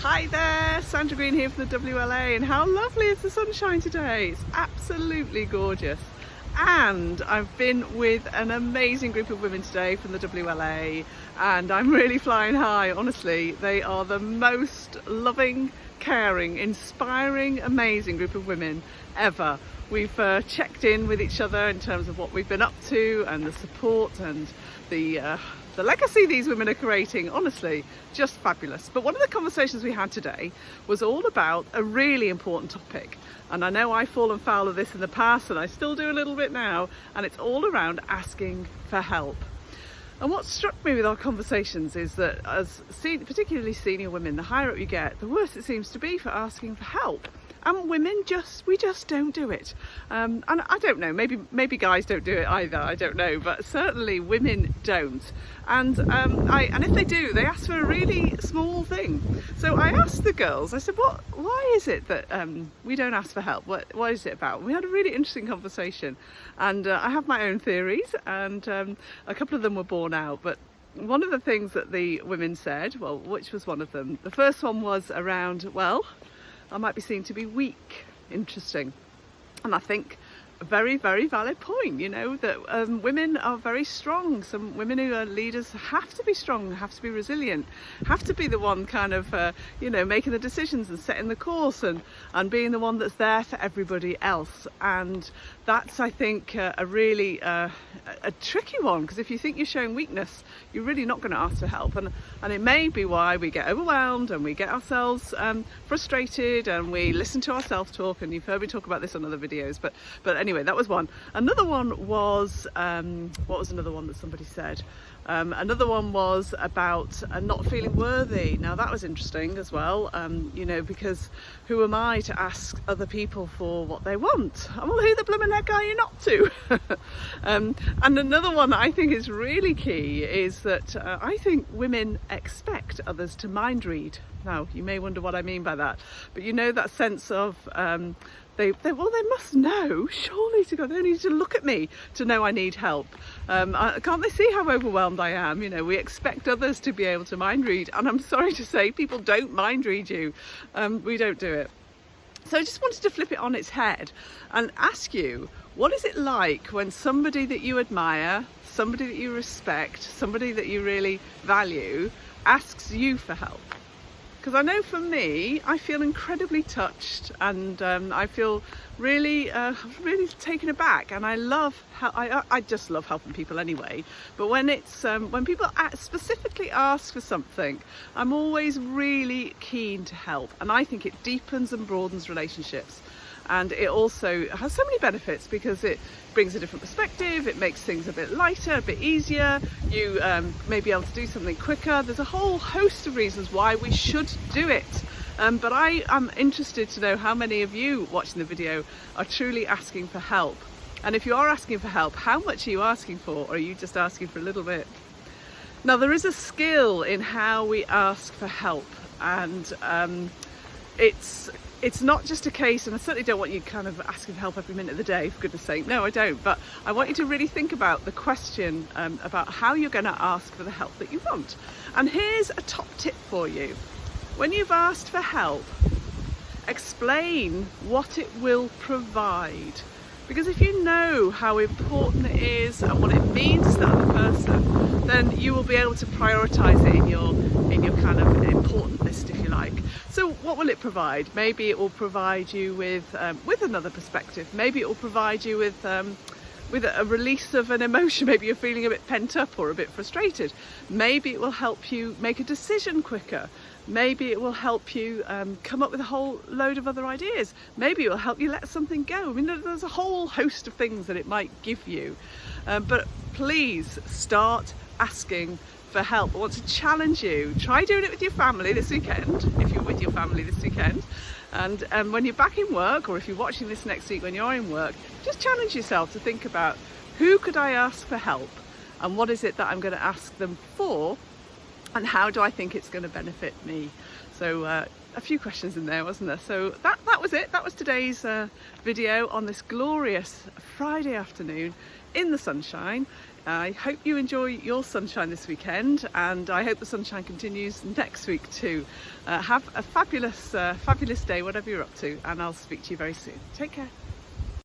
Hi there, Sandra Green here from the WLA, and how lovely is the sunshine today. It's absolutely gorgeous. And I've been with an amazing group of women today from the WLA, and I'm really flying high. Honestly, they are the most loving, caring, inspiring, amazing group of women ever. We've checked in with each other in terms of what we've been up to and the support and the legacy these women are creating. Honestly, just fabulous. But one of the conversations we had today was all about a really important topic. And I know I've fallen foul of this in the past, and I still do a little bit now, and it's all around asking for help. And what struck me with our conversations is that as particularly senior women, the higher up you get, the worse it seems to be for asking for help. And women we just don't do it. And I don't know, maybe guys don't do it either, I don't know, but certainly women don't. And if they do, they ask for a really small thing. So I asked the girls, I said, why is it that we don't ask for help? What is it about? We had a really interesting conversation, and I have my own theories, and a couple of them were borne out. But one of the things that the women said, well, which was one of them? The first one was around, well, I might be seen to be weak. Interesting. And I think a very, very valid point, you know, that women are very strong. Some women who are leaders have to be strong, have to be resilient, have to be the one kind of, making the decisions and setting the course and being the one that's there for everybody else. And that's, I think, a really a tricky one, because if you think you're showing weakness, you're really not going to ask for help. And it may be why we get overwhelmed and we get ourselves frustrated and we listen to ourselves talk. And you've heard me talk about this on other videos, but anyway, that was one. Another one was, what was another one that somebody said? Another one was about not feeling worthy. Now that was interesting as well, because who am I to ask other people for what they want? Well, who the blooming heck are you not to? And another one that I think is really key is that I think women expect others to mind read. Now, you may wonder what I mean by that, but you know that sense of they must know, surely to God, they need to look at me to know I need help. Can't they see how overwhelmed I am? You know, we expect others to be able to mind read, and I'm sorry to say, people don't mind read you. We don't do it. So I just wanted to flip it on its head and ask you, what is it like when somebody that you admire, somebody that you respect, somebody that you really value asks you for help? Because I know for me, I feel incredibly touched, and I feel really taken aback, and I just love helping people anyway. But when it's when people specifically ask for something, I'm always really keen to help, and I think it deepens and broadens relationships. And it also has so many benefits because it brings a different perspective, it makes things a bit lighter, a bit easier, you may be able to do something quicker. There's a whole host of reasons why we should do it. But I am interested to know how many of you watching the video are truly asking for help. And if you are asking for help, how much are you asking for, or are you just asking for a little bit? Now, there is a skill in how we ask for help, and it's not just a case, and I certainly don't want you kind of asking for help every minute of the day, for goodness sake, no I don't, but I want you to really think about the question about how you're going to ask for the help that you want. And here's a top tip for you. When you've asked for help, explain what it will provide. Because if you know how important it is and what it means to the other person, then you will be able to prioritise it in your kind of important list, if you like. So what will it provide? Maybe it will provide you with another perspective. Maybe it will provide you with a release of an emotion. Maybe you're feeling a bit pent up or a bit frustrated. Maybe it will help you make a decision quicker. Maybe it will help you come up with a whole load of other ideas. Maybe it will help you let something go. I mean, there's a whole host of things that it might give you. But please start asking for help. I want to challenge you. Try doing it with your family this weekend, if you're with your family this weekend. And when you're back in work, or if you're watching this next week when you're in work, just challenge yourself to think about, who could I ask for help? And what is it that I'm going to ask them for? And how do I think it's going to benefit me? So a few questions in there, wasn't there? So that was it. That was today's video on this glorious Friday afternoon in the sunshine I hope you enjoy your sunshine this weekend, and I hope the sunshine continues next week too. Have a fabulous day, whatever you're up to, and I'll speak to you very soon. Take care.